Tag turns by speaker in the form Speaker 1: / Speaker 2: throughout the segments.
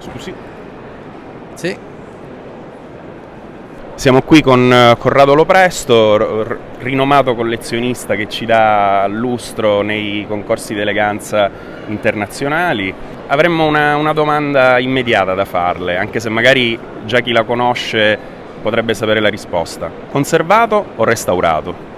Speaker 1: Scusi.
Speaker 2: Sì.
Speaker 1: Siamo qui con Corrado Lopresto, rinomato collezionista che ci dà lustro nei concorsi di eleganza internazionali. Avremmo una domanda immediata da farle, anche se magari già chi la conosce potrebbe sapere la risposta. Conservato o restaurato?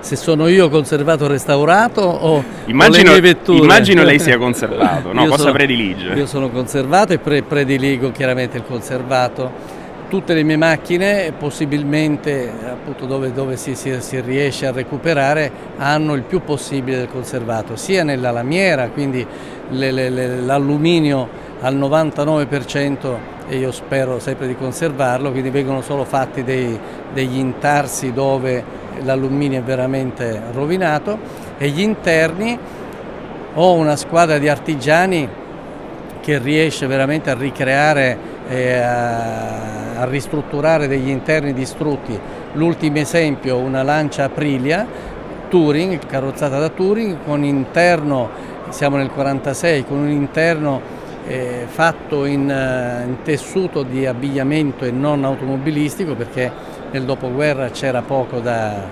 Speaker 2: Se sono io conservato o restaurato o
Speaker 1: Immagino,
Speaker 2: le mie vetture?
Speaker 1: immagino lei sia conservato, no? Cosa predilige?
Speaker 2: Io sono conservato e prediligo chiaramente il conservato. Tutte le mie macchine, possibilmente appunto dove si riesce a recuperare, hanno il più possibile del conservato, sia nella lamiera, quindi l'alluminio al 99%, e io spero sempre di conservarlo, quindi vengono solo fatti degli intarsi dove l'alluminio è veramente rovinato, e gli interni ho una squadra di artigiani che riesce veramente a ricreare e a ristrutturare degli interni distrutti. L'ultimo esempio, una Lancia Aprilia Touring, carrozzata da Touring, con interno, siamo nel 46, con un interno fatto in tessuto di abbigliamento e non automobilistico, perché nel dopoguerra c'era poco da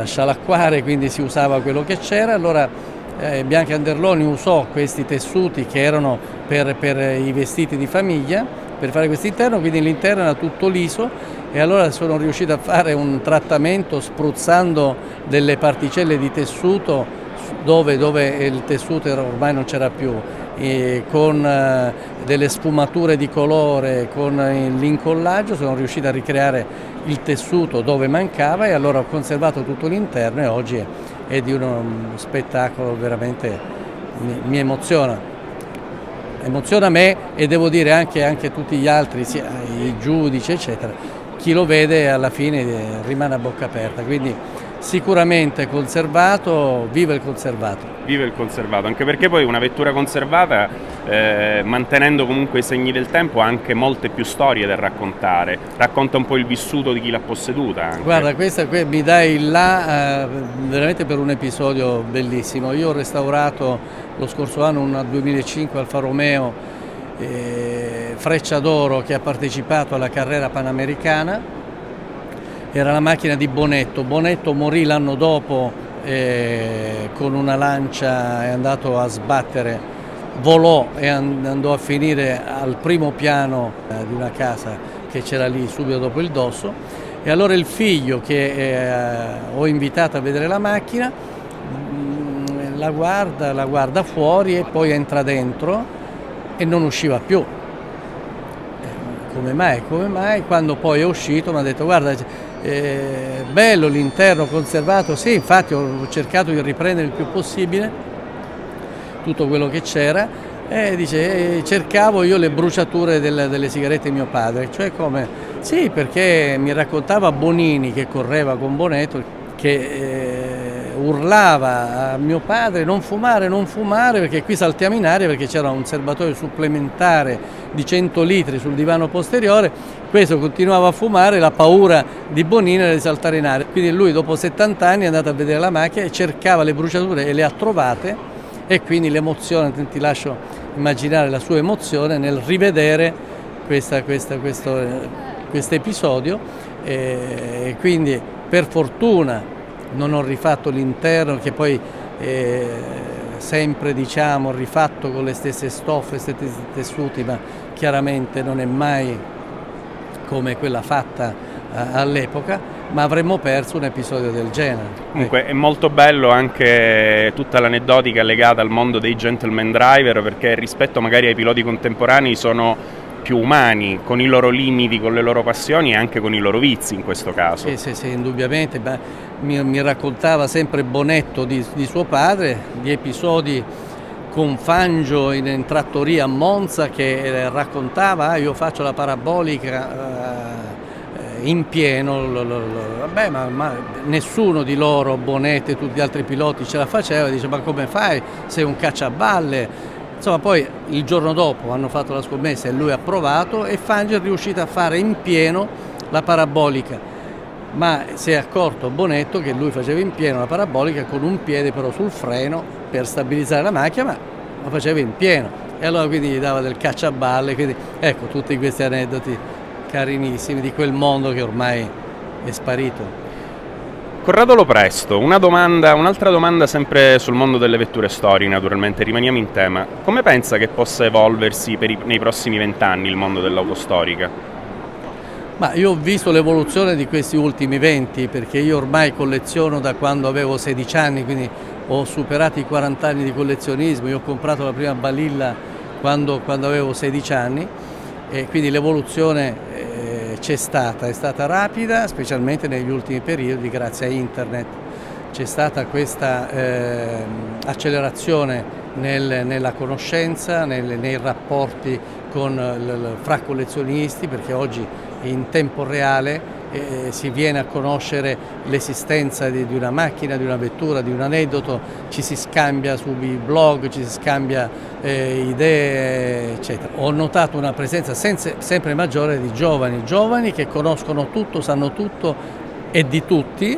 Speaker 2: scialacquare, quindi si usava quello che c'era. Allora Bianchi Anderloni usò questi tessuti che erano per i vestiti di famiglia per fare questo interno, quindi l'interno era tutto liso, e allora sono riuscito a fare un trattamento spruzzando delle particelle di tessuto dove il tessuto ormai non c'era più, con delle sfumature di colore, con l'incollaggio sono riuscito a ricreare il tessuto dove mancava, e allora ho conservato tutto l'interno, e oggi è di uno spettacolo veramente, mi emoziona me, e devo dire anche tutti gli altri, sia i giudici eccetera, chi lo vede alla fine rimane a bocca aperta, quindi sicuramente conservato, viva il conservato.
Speaker 1: Vive il conservato, anche perché poi una vettura conservata, mantenendo comunque i segni del tempo, ha anche molte più storie da raccontare, racconta un po' il vissuto di chi l'ha posseduta anche.
Speaker 2: Guarda, questa qui mi dai il là veramente per un episodio bellissimo. Io ho restaurato lo scorso anno una 2005 Alfa Romeo Freccia d'Oro, che ha partecipato alla carrera panamericana. Era la macchina di Bonetto morì l'anno dopo con una Lancia, è andato a sbattere, volò e andò a finire al primo piano di una casa che c'era lì subito dopo il Dosso, e allora il figlio, che ho invitato a vedere la macchina, la guarda fuori e poi entra dentro e non usciva più. Come mai? Quando poi è uscito mi ha detto: guarda, bello l'interno conservato. Sì, infatti ho cercato di riprendere il più possibile tutto quello che c'era, e dice cercavo io le bruciature delle sigarette di mio padre. Cioè come? Sì, perché mi raccontava Bonini, che correva con Bonetto, che urlava a mio padre non fumare, perché qui saltiamo in aria, perché c'era un serbatoio supplementare di 100 litri sul divano posteriore. Questo continuava a fumare, la paura di Bonini era di saltare in aria, quindi lui dopo 70 anni è andato a vedere la macchina e cercava le bruciature e le ha trovate, e quindi l'emozione, ti lascio immaginare la sua emozione nel rivedere questo episodio, e quindi per fortuna non ho rifatto l'interno, che poi sempre diciamo rifatto con le stesse stoffe, stessi tessuti, ma chiaramente non è mai come quella fatta all'epoca, ma avremmo perso un episodio del genere.
Speaker 1: Comunque è molto bello anche tutta l'aneddotica legata al mondo dei gentleman driver, perché rispetto magari ai piloti contemporanei sono più umani, con i loro limiti, con le loro passioni e anche con i loro vizi in questo caso.
Speaker 2: Sì, indubbiamente. Mi raccontava sempre Bonetto di suo padre, di episodi con Fangio in trattoria a Monza, che raccontava: io faccio la parabolica in pieno, vabbè, ma nessuno di loro, Bonetto e tutti gli altri piloti, ce la faceva. Dice: ma come fai? Sei un cacciaballe. Insomma, poi il giorno dopo hanno fatto la scommessa e lui ha provato, e Fangio è riuscito a fare in pieno la parabolica, ma si è accorto Bonetto che lui faceva in pieno la parabolica con un piede però sul freno per stabilizzare la macchina, ma lo faceva in pieno. e allora quindi gli dava del cacciaballe, quindi ecco tutti questi aneddoti carinissimi di quel mondo che ormai è sparito.
Speaker 1: Corrado Lopresto, un'altra domanda sempre sul mondo delle vetture storiche, naturalmente, rimaniamo in tema. Come pensa che possa evolversi nei prossimi 20 anni il mondo dell'auto storica?
Speaker 2: Ma io ho visto l'evoluzione di questi ultimi 20, perché io ormai colleziono da quando avevo 16 anni, quindi ho superato i 40 anni di collezionismo. Io ho comprato la prima balilla quando avevo 16 anni e quindi l'evoluzione c'è stata, è stata rapida, specialmente negli ultimi periodi grazie a internet. C'è stata questa accelerazione nella conoscenza, nei rapporti fra collezionisti, perché oggi in tempo reale si viene a conoscere l'esistenza di una macchina, di una vettura, di un aneddoto, ci si scambia sui blog, ci si scambia idee, eccetera. Ho notato una presenza sempre maggiore di giovani che conoscono tutto, sanno tutto e di tutti,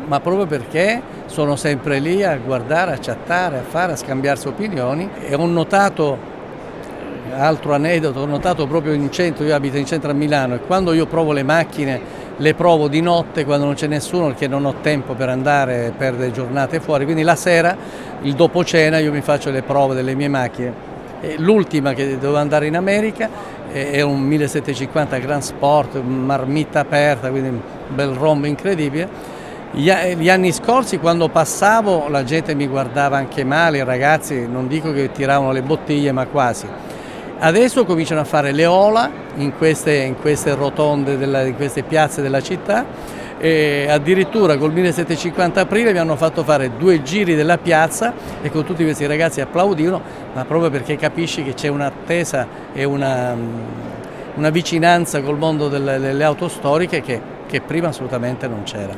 Speaker 2: ma proprio perché sono sempre lì a guardare, a chattare, a scambiarsi opinioni. E ho notato, altro aneddoto, ho notato proprio in centro, io abito in centro a Milano, e quando io provo le macchine le provo di notte quando non c'è nessuno, perché non ho tempo per andare, perdere giornate fuori, quindi la sera, il dopo cena, io mi faccio le prove delle mie macchine. L'ultima che dovevo andare in America è un 1750 Grand Sport, marmitta aperta, quindi un bel rombo incredibile. Gli anni scorsi, quando passavo, la gente mi guardava anche male, i ragazzi non dico che tiravano le bottiglie, ma quasi. Adesso cominciano a fare le ola in queste rotonde, in queste piazze della città, e addirittura col 1750 aprile mi hanno fatto fare 2 giri della piazza e con tutti questi ragazzi applaudivano, ma proprio perché capisci che c'è un'attesa e una vicinanza col mondo delle auto storiche che prima assolutamente non c'era.